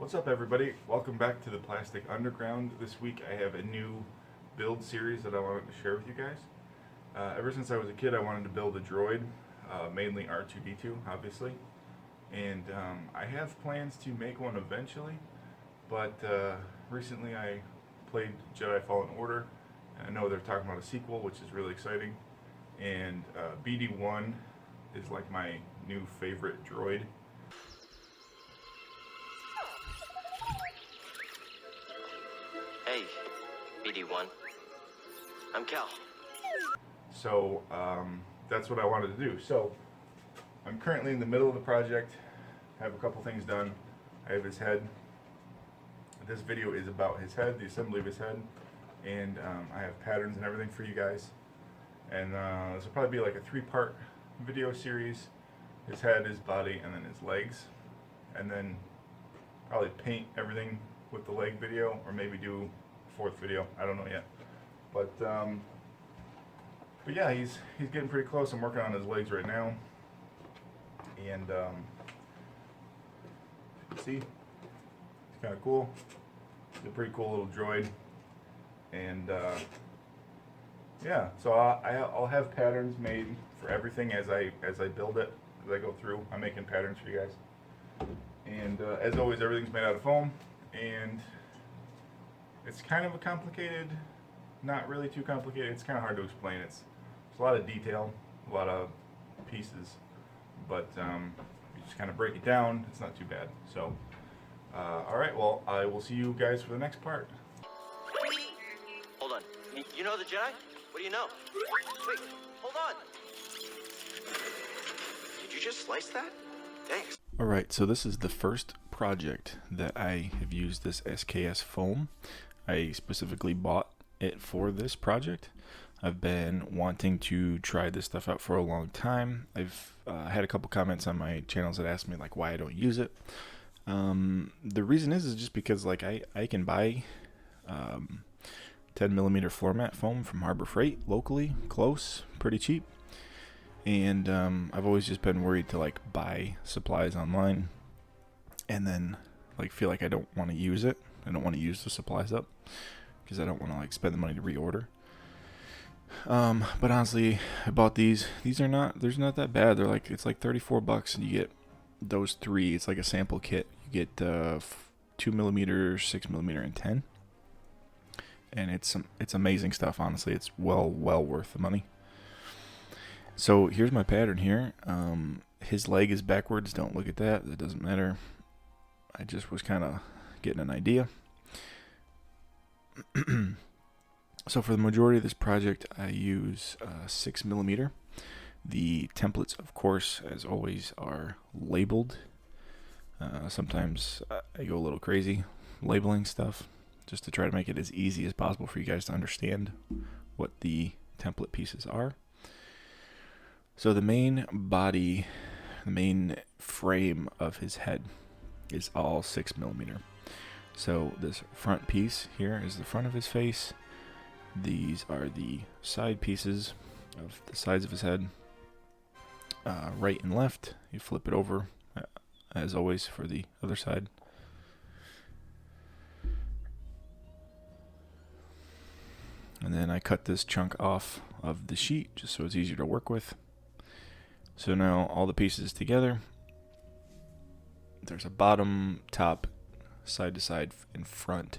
What's up, everybody? Welcome back to the Plastic Underground. This week I have a new build series that I wanted to share with you guys. Ever since I was a kid, I wanted to build a droid, mainly R2-D2, obviously. And I have plans to make one eventually, but recently I played Jedi Fallen Order, and I know they're talking about a sequel, which is really exciting. And BD-1 is like my new favorite droid. Hey, BD-1. I'm Cal. So that's what I wanted to do. So I'm currently in the middle of the project. I have a couple things done. I have his head. This video is about his head, the assembly of his head, and I have patterns and everything for you guys. And this will probably be like a 3-part video series: his head, his body, and then his legs. And then probably paint everything with the leg video, or maybe do a 4th video. I don't know yet. But yeah, he's getting pretty close. I'm working on his legs right now, and see, it's kind of cool. It's a pretty cool little droid, and yeah. So I'll have patterns made for everything as I build it, as I go through. I'm making patterns for you guys, and as always, everything's made out of foam, and it's kind of a complicated, not really too complicated. It's kind of hard to explain. It's a lot of detail, a lot of pieces, but you just kind of break it down. It's not too bad. So, all right. Well, I will see you guys for the next part. Hold on. You know the Jedi? What do you know? Wait, hold on. Did you just slice that? Thanks. Alright, so this is the first project that I have used this SKS foam. I specifically bought it for this project. I've been wanting to try this stuff out for a long time. I've had a couple comments on my channels that asked me like why I don't use it. The reason is just because like I can buy 10mm floor mat foam from Harbor Freight locally, close, pretty cheap. And I've always just been worried to like buy supplies online and then like feel like I don't want to use it. I don't want to use the supplies up because I don't want to like spend the money to reorder. But honestly, I bought these. These are not that bad. They're like, it's like $34 and you get those 3. It's like a sample kit. You get 2mm, 6mm, and 10. And it's amazing stuff. Honestly, it's well worth the money. So here's my pattern here. His leg is backwards. Don't look at that. That doesn't matter. I just was kind of getting an idea. So for the majority of this project, I use 6mm. The templates, of course, as always, are labeled. Sometimes I go a little crazy labeling stuff just to try to make it as easy as possible for you guys to understand what the template pieces are. So the main body, the main frame of his head is all 6mm. So this front piece here is the front of his face. These are the side pieces of the sides of his head. Right and left, you flip it over, as always, for the other side. And then I cut this chunk off of the sheet just so it's easier to work with. So now all the pieces together, there's a bottom, top, side to side, and front,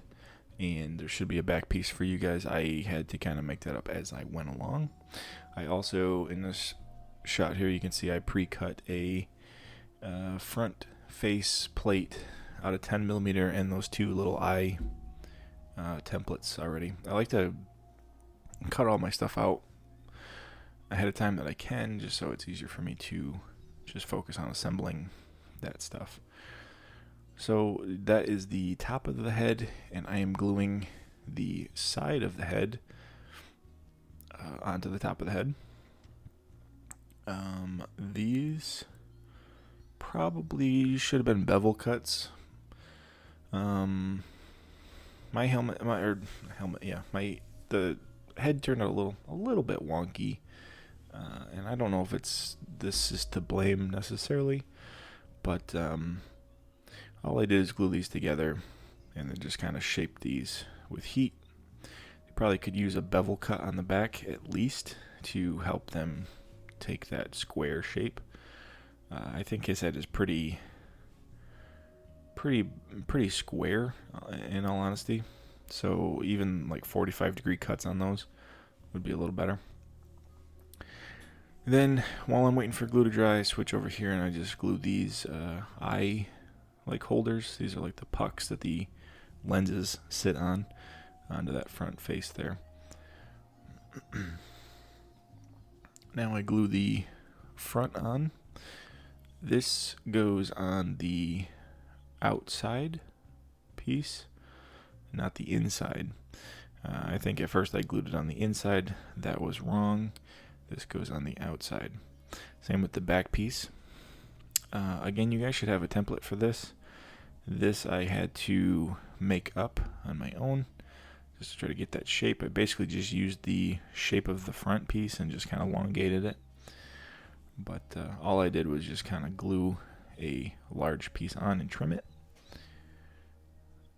and there should be a back piece for you guys. I had to kind of make that up as I went along. I also, in this shot here, you can see I pre-cut a front face plate out of 10mm and those 2 little eye templates already. I like to cut all my stuff out ahead of time that I can, just so it's easier for me to just focus on assembling that stuff. So that is the top of the head, and I am gluing the side of the head onto the top of the head. These probably should have been bevel cuts. The head turned out a little bit wonky. And I don't know if this is to blame necessarily, but all I did is glue these together and then just kind of shape these with heat. You probably could use a bevel cut on the back at least to help them take that square shape. I think his head is pretty square, in all honesty. So even like 45-degree cuts on those would be a little better. Then while I'm waiting for glue to dry, I switch over here and I just glue these eye holders. These are like the pucks that the lenses sit on onto that front face there. Now I glue the front on. This goes on the outside piece, not the inside. I think at first I glued it on the inside. That was wrong. This goes on the outside. Same with the back piece. Again, you guys should have a template for this. This I had to make up on my own just to try to get that shape. I basically just used the shape of the front piece and just kind of elongated it. But all I did was just kind of glue a large piece on and trim it.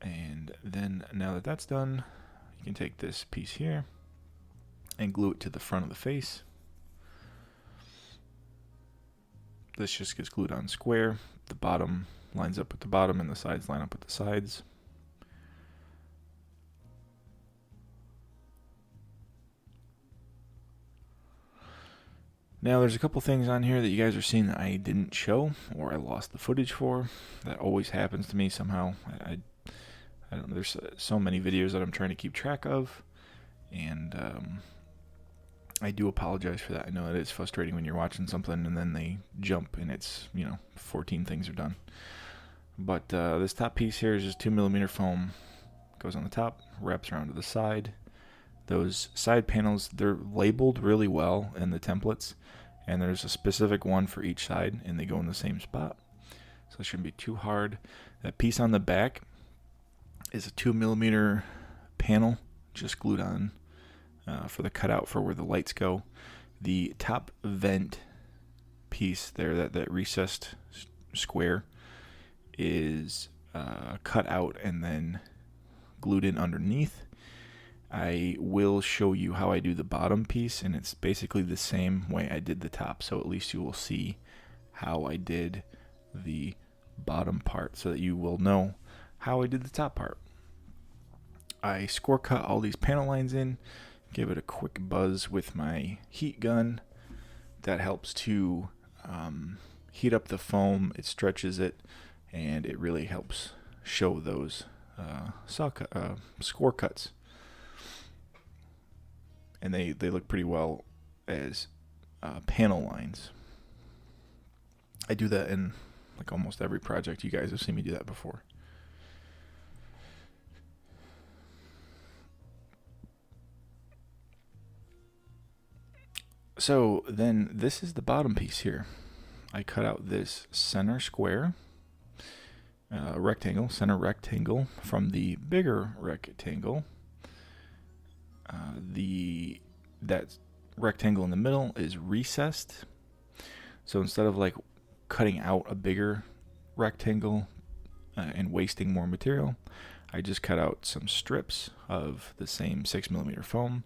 And then now that that's done, you can take this piece here and glue it to the front of the face. This just gets glued on square. The bottom lines up with the bottom and the sides line up with the sides. Now there's a couple things on here that you guys are seeing that I didn't show or I lost the footage for. That always happens to me somehow. I don't know, there's so many videos that I'm trying to keep track of, and I do apologize for that. I know it is frustrating when you're watching something and then they jump and it's, 14 things are done. But this top piece here is just 2mm foam. Goes on the top, wraps around to the side. Those side panels, they're labeled really well in the templates, and there's a specific one for each side, and they go in the same spot. So it shouldn't be too hard. That piece on the back is a 2mm panel just glued on for the cutout for where the lights go. The top vent piece there, that recessed square, is cut out and then glued in underneath. I will show you how I do the bottom piece, and it's basically the same way I did the top, so at least you will see how I did the bottom part so that you will know how I did the top part. I score cut all these panel lines in, give it a quick buzz with my heat gun. That helps to heat up the foam, it stretches it, and it really helps show those score cuts. And they look pretty well as panel lines. I do that in like almost every project. You guys have seen me do that before. So then this is the bottom piece here. I cut out this center square, rectangle, center rectangle from the bigger rectangle. That rectangle in the middle is recessed. So instead of like cutting out a bigger rectangle and wasting more material, I just cut out some strips of the same 6mm foam,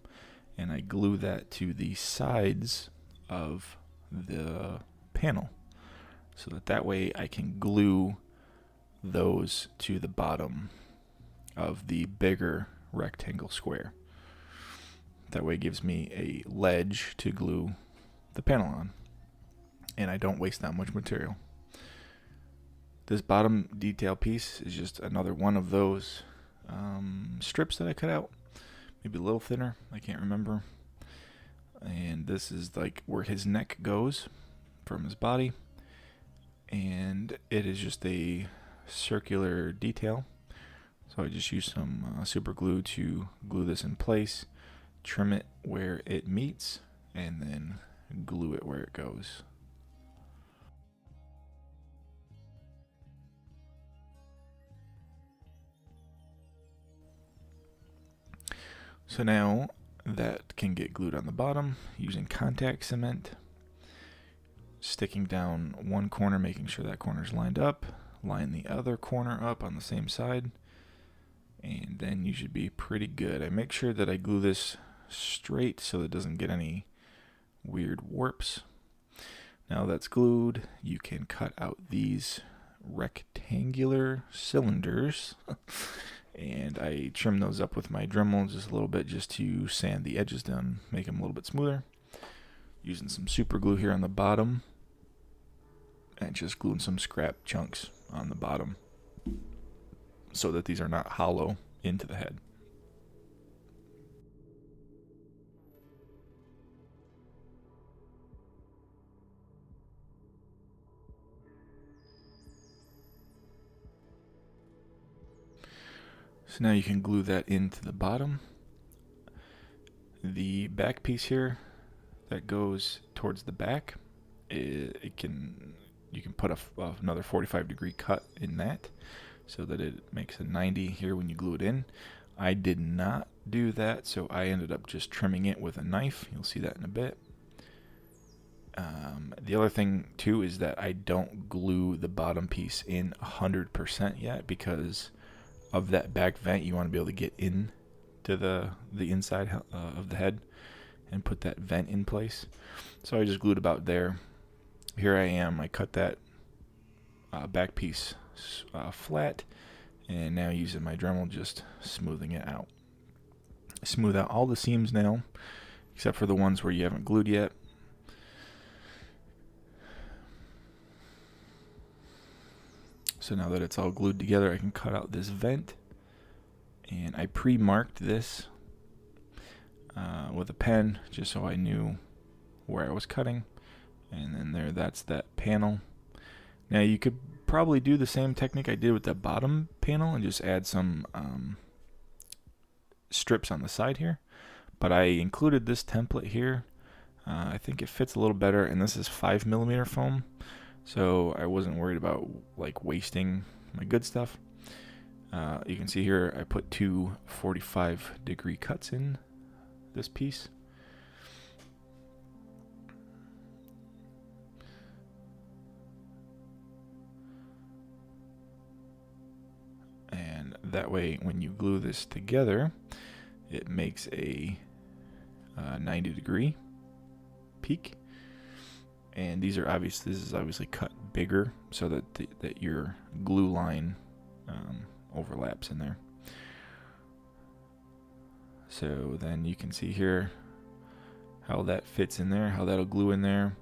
and I glue that to the sides of the panel, so that way I can glue those to the bottom of the bigger rectangle square. That way it gives me a ledge to glue the panel on, and I don't waste that much material. This bottom detail piece is just another one of those strips that I cut out, maybe a little thinner, I can't remember. And this is like where his neck goes from his body, and it is just a circular detail. So I just use some super glue to glue this in place, trim it where it meets, and then glue it where it goes. So now that can get glued on the bottom using contact cement, sticking down one corner, making sure that corner's lined up, line the other corner up on the same side, and then you should be pretty good. I make sure that I glue this straight so that it doesn't get any weird warps. Now that's glued, you can cut out these rectangular cylinders and I trim those up with my Dremel just a little bit just to sand the edges down, make them a little bit smoother. Using some super glue here on the bottom and just gluing some scrap chunks on the bottom so that these are not hollow into the head. So now you can glue that into the bottom. The back piece here that goes towards the back, you can put another 45-degree cut in that so that it makes a 90 here when you glue it in. I did not do that, so I ended up just trimming it with a knife. You'll see that in a bit. The other thing too is that I don't glue the bottom piece in 100% yet because of that back vent. You want to be able to get in to the inside of the head and put that vent in place. So I just glued about there. Here I am. I cut that back piece flat, and now using my Dremel just smoothing it out. Smooth out all the seams now, except for the ones where you haven't glued yet. So now that it's all glued together, I can cut out this vent, and I pre-marked this with a pen just so I knew where I was cutting. And then that's that panel. Now you could probably do the same technique I did with the bottom panel and just add some strips on the side here, but I included this template here. I think it fits a little better, and this is 5mm foam, so I wasn't worried about like wasting my good stuff. You can see here I put two 45-degree cuts in this piece. And that way when you glue this together, it makes a 90-degree peak. And this is obviously cut bigger so that that your glue line overlaps in there. So then you can see here how that fits in there, how that'll glue in there.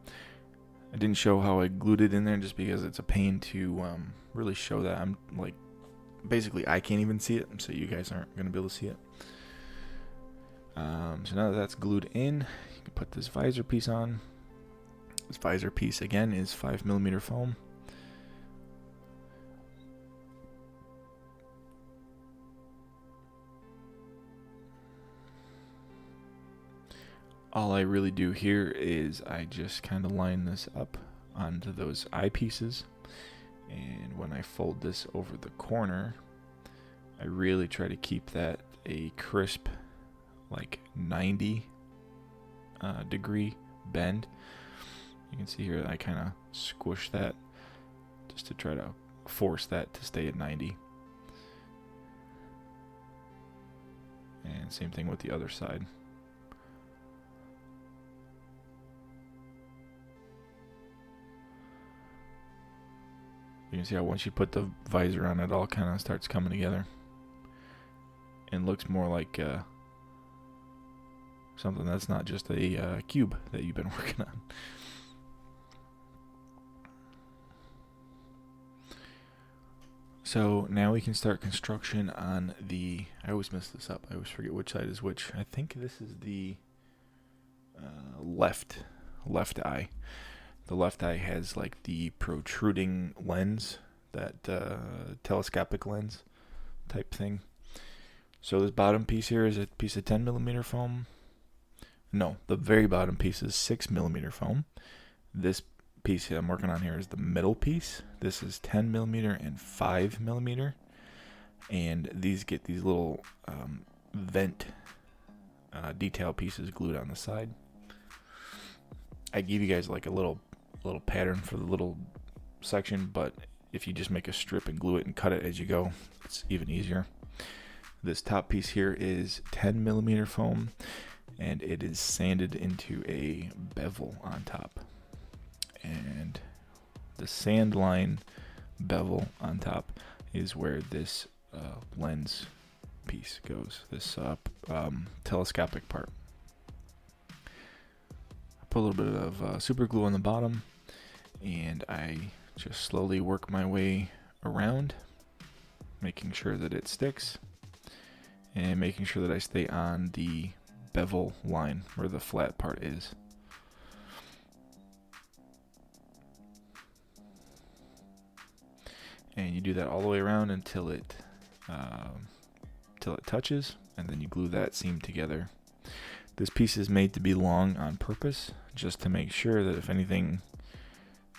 I didn't show how I glued it in there just because it's a pain to really show that. I'm like, basically I can't even see it, so you guys aren't going to be able to see it. So now that that's glued in, you can put this visor piece on. This visor piece again is 5mm foam. All I really do here is I just kind of line this up onto those eyepieces, and when I fold this over the corner, I really try to keep that a crisp, like 90 degree bend. You can see here that I kind of squish that just to try to force that to stay at 90. And same thing with the other side. You can see how once you put the visor on, it all kind of starts coming together and looks more like something that's not just a cube that you've been working on. So now we can start construction on the, I always mess this up, I always forget which side is which. I think this is the left eye. The left eye has like the protruding lens, that telescopic lens type thing. So this bottom piece here is a piece of 10mm foam. No, the very bottom piece is 6mm foam. This piece I'm working on here is the middle piece. This is 10mm and 5mm. And these get these little vent detail pieces glued on the side. I gave you guys like a little pattern for the little section, but if you just make a strip and glue it and cut it as you go, it's even easier. This top piece here is 10 millimeter foam, and it is sanded into a bevel on top. And the sand line bevel on top is where this lens piece goes, this telescopic part. I put a little bit of super glue on the bottom, and I just slowly work my way around, making sure that it sticks and making sure that I stay on the bevel line where the flat part is. And you do that all the way around until it touches, and then you glue that seam together. This piece is made to be long on purpose, just to make sure that if anything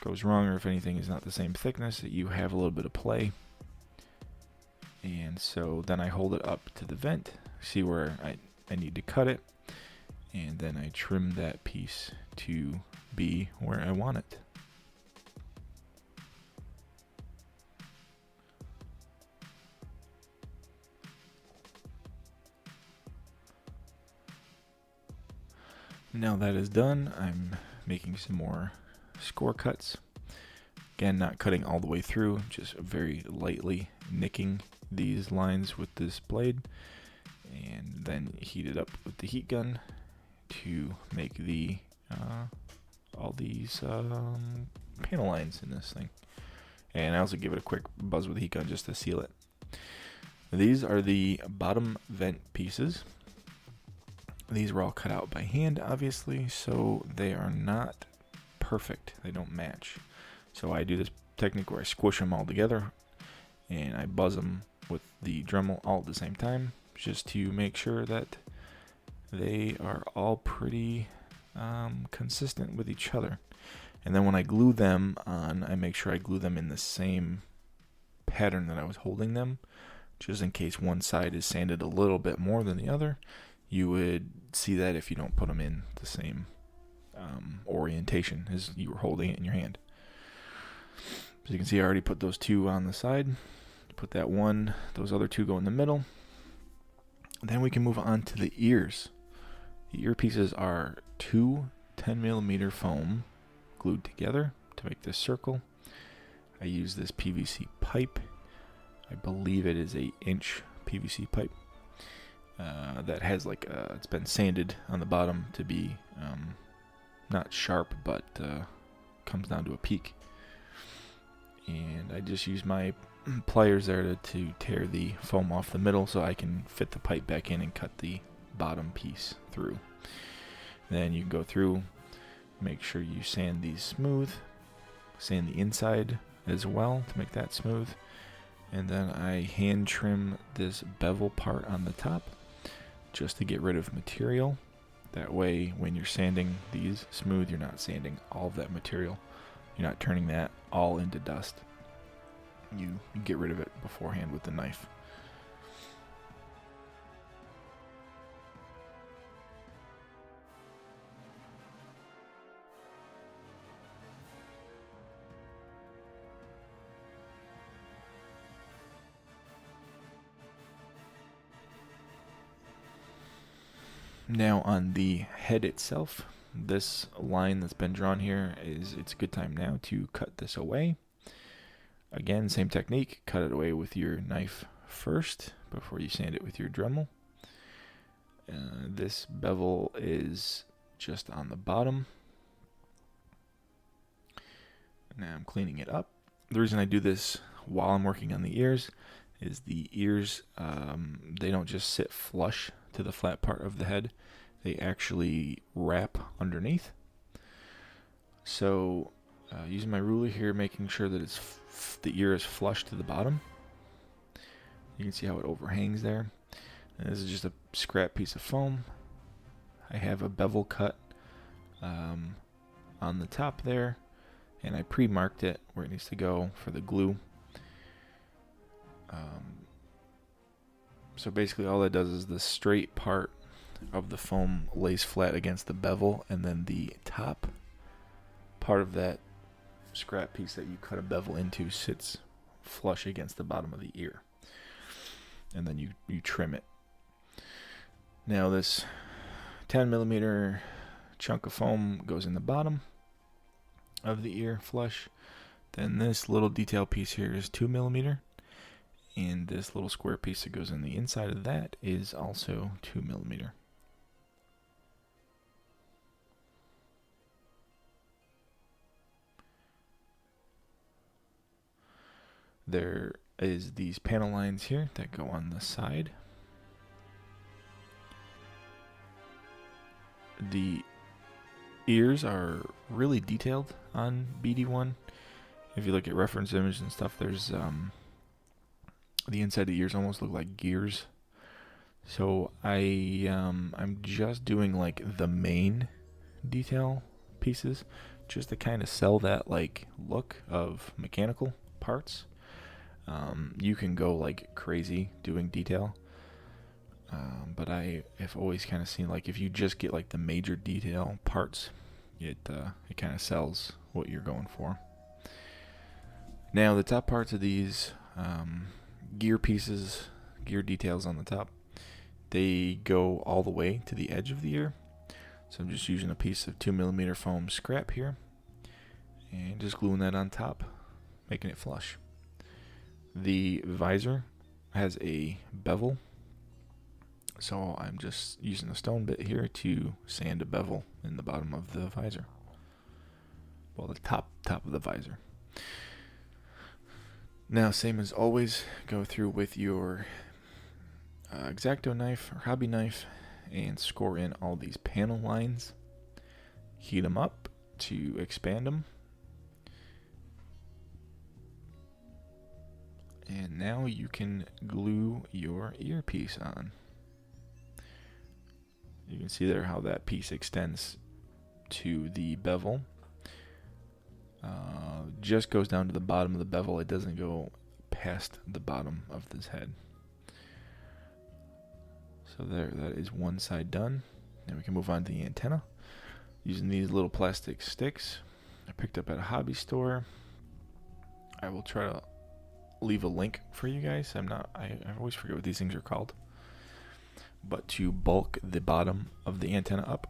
goes wrong or if anything is not the same thickness, that you have a little bit of play. And so then I hold it up to the vent, see where I need to cut it, and then I trim that piece to be where I want it. Now that is done, I'm making some more score cuts. Again, not cutting all the way through, just very lightly nicking these lines with this blade, and then heat it up with the heat gun to make the all these panel lines in this thing. And I also give it a quick buzz with the heat gun just to seal it. These are the bottom vent pieces. These were all cut out by hand, obviously, so they are not perfect. They don't match. So I do this technique where I squish them all together and I buzz them with the Dremel all at the same time, just to make sure that they are all pretty consistent with each other. And then when I glue them on, I make sure I glue them in the same pattern that I was holding them, just in case one side is sanded a little bit more than the other. You would see that if you don't put them in the same orientation as you were holding it in your hand. So you can see I already put those two on the side. Put that one, those other two go in the middle. Then we can move on to the ears. The ear pieces are two 10 millimeter foam glued together to make this circle. I use this PVC pipe. I believe it is 1-inch PVC pipe. That has it's been sanded on the bottom to be not sharp, but comes down to a peak. And I just use my pliers there to tear the foam off the middle so I can fit the pipe back in and cut the bottom piece through. Then you can go through, make sure you sand these smooth, sand the inside as well to make that smooth. And then I hand trim this bevel part on the top just to get rid of material. That way when you're sanding these smooth, you're not sanding all of that material. You're not turning that all into dust. You get rid of it beforehand with the knife. Now on the head itself, this line that's been drawn here it's a good time now to cut this away. Again, same technique, cut it away with your knife first before you sand it with your Dremel. This bevel is just on the bottom. Now I'm cleaning it up. The reason I do this while I'm working on the ears is the ears, they don't just sit flush to the flat part of the head. They actually wrap underneath. So using my ruler here, making sure that the ear is flush to the bottom. You can see how it overhangs there. And this is just a scrap piece of foam. I have a bevel cut on the top there, and I pre-marked it where it needs to go for the glue. So basically all that does is the straight part of the foam lays flat against the bevel, and then the top part of that scrap piece that you cut a bevel into sits flush against the bottom of the ear. And then you trim it. Now this 10 millimeter chunk of foam goes in the bottom of the ear flush. Then this little detail piece here is 2 millimeter. And this little square piece that goes in the inside of that is also 2 millimeter. There is these panel lines here that go on the side. The ears are really detailed on BD-1. If you look at reference images and stuff, there's the inside of the ears almost look like gears. So I'm just doing like the main detail pieces just to kind of sell that like look of mechanical parts. You can go like crazy doing detail, but I have always kind of seen like if you just get like the major detail parts, it kind of sells what you're going for. Now the top parts of these gear pieces, gear details on the top, they go all the way to the edge of the ear. So I'm just using a piece of 2 millimeter foam scrap here and just gluing that on top, making it flush. The visor has a bevel, so I'm just using a stone bit here to sand a bevel in the bottom of the visor. Well, the top of the visor. Now, same as always, go through with your X-Acto knife or hobby knife and score in all these panel lines. Heat them up to expand them. And now you can glue your earpiece on. You can see there how that piece extends to the bevel. Just goes down to the bottom of the bevel. It doesn't go past the bottom of this head. So there, that is one side done. Now we can move on to the antenna. Using these little plastic sticks I picked up at a hobby store. I will try to leave a link for you guys. I always forget what these things are called. But to bulk the bottom of the antenna up,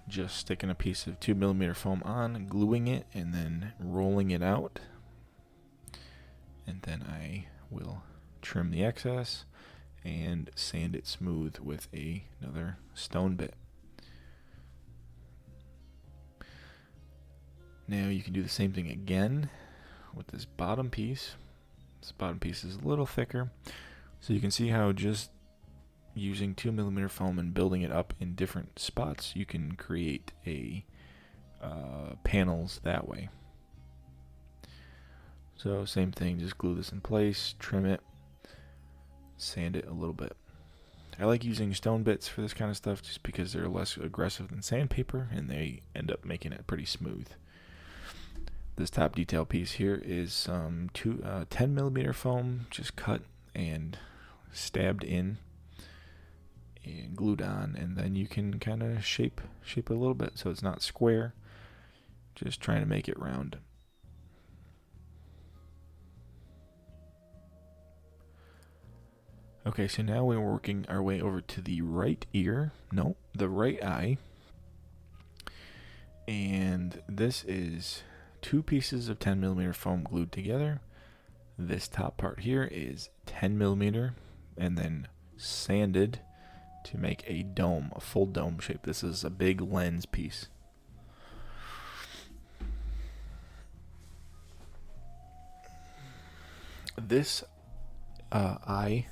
just sticking a piece of 2 millimeter foam on, gluing it, and then rolling it out. And then I will trim the excess and sand it smooth with another stone bit. Now you can do the same thing again with this bottom piece. This bottom piece is a little thicker, so you can see how just using 2 millimeter foam and building it up in different spots, you can create panels that way. So same thing, just glue this in place, trim it, sand it a little bit. I like using stone bits for this kind of stuff just because they're less aggressive than sandpaper and they end up making it pretty smooth. This top detail piece here is 10 millimeter foam just cut and stabbed in and glued on, and then you can kind of shape it a little bit so it's not square, just trying to make it round. Okay, so now we're working our way over to the right ear, no, the right eye, and this is 2 pieces of 10 millimeter foam glued together. This top part here is 10 millimeter and then sanded to make a dome, a full dome shape. This is a big lens piece. This eye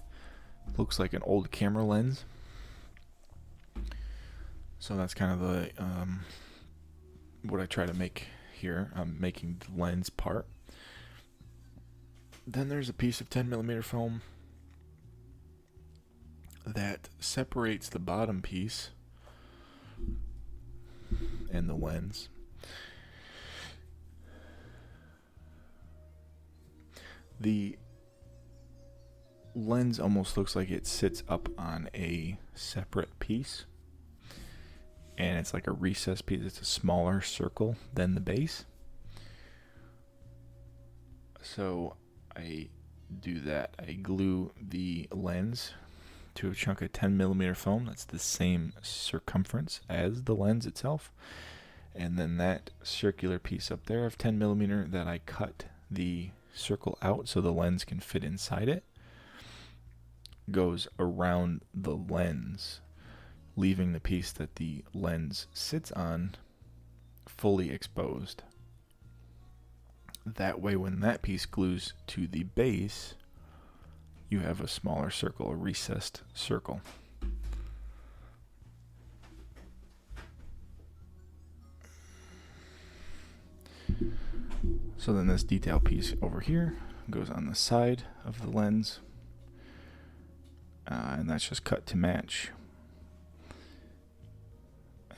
looks like an old camera lens. So that's kind of the what I try to make here. I'm making the lens part. Then there's a piece of 10 millimeter foam that separates the bottom piece and the lens. The lens almost looks like it sits up on a separate piece, and it's like a recessed piece. It's a smaller circle than the base. So I do that. I glue the lens to a chunk of 10mm foam that's the same circumference as the lens itself. And then that circular piece up there of 10mm that I cut the circle out so the lens can fit inside it goes around the lens, leaving the piece that the lens sits on fully exposed. That way, when that piece glues to the base, you have a smaller circle, a recessed circle. So then this detail piece over here goes on the side of the lens, and that's just cut to match.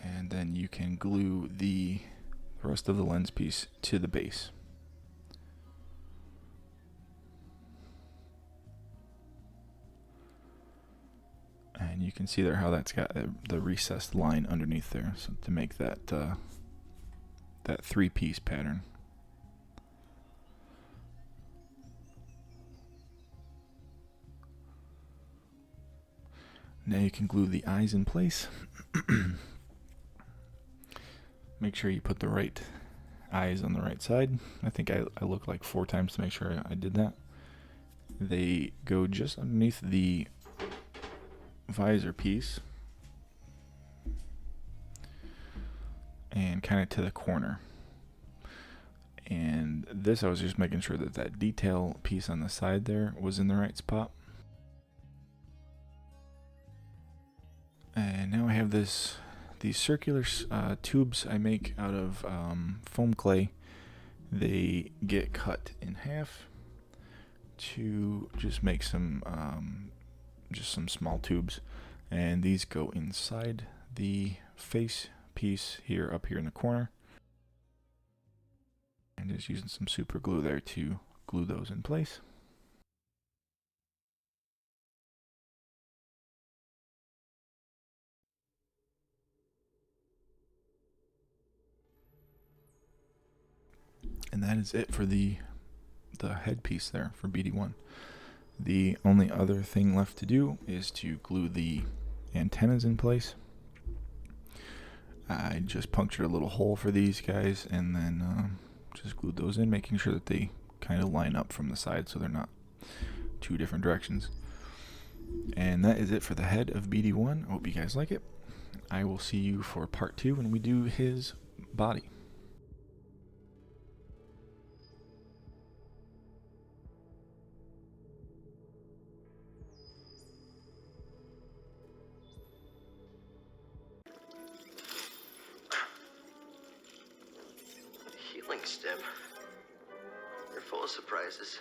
And then you can glue the rest of the lens piece to the base. And you can see there how that's got the recessed line underneath there, so to make that that 3-piece pattern. Now you can glue the eyes in place. Make sure you put the right eyes on the right side. I think I looked like 4 times to make sure I did that. They go just underneath the visor piece and kind of to the corner. And this, I was just making sure that that detail piece on the side there was in the right spot. And now I have these circular tubes I make out of foam clay. They get cut in half to just make some small tubes, and these go inside the face piece here, up here in the corner, and just using some super glue there to glue those in place. And that is it for the headpiece there for BD-1. The only other thing left to do is to glue the antennas in place. I just punctured a little hole for these guys and then just glued those in, making sure that they kind of line up from the side so they're not 2 different directions. And that is it for the head of BD-1. I hope you guys like it. I will see you for part 2 when we do his body. Healing stim. You're full of surprises.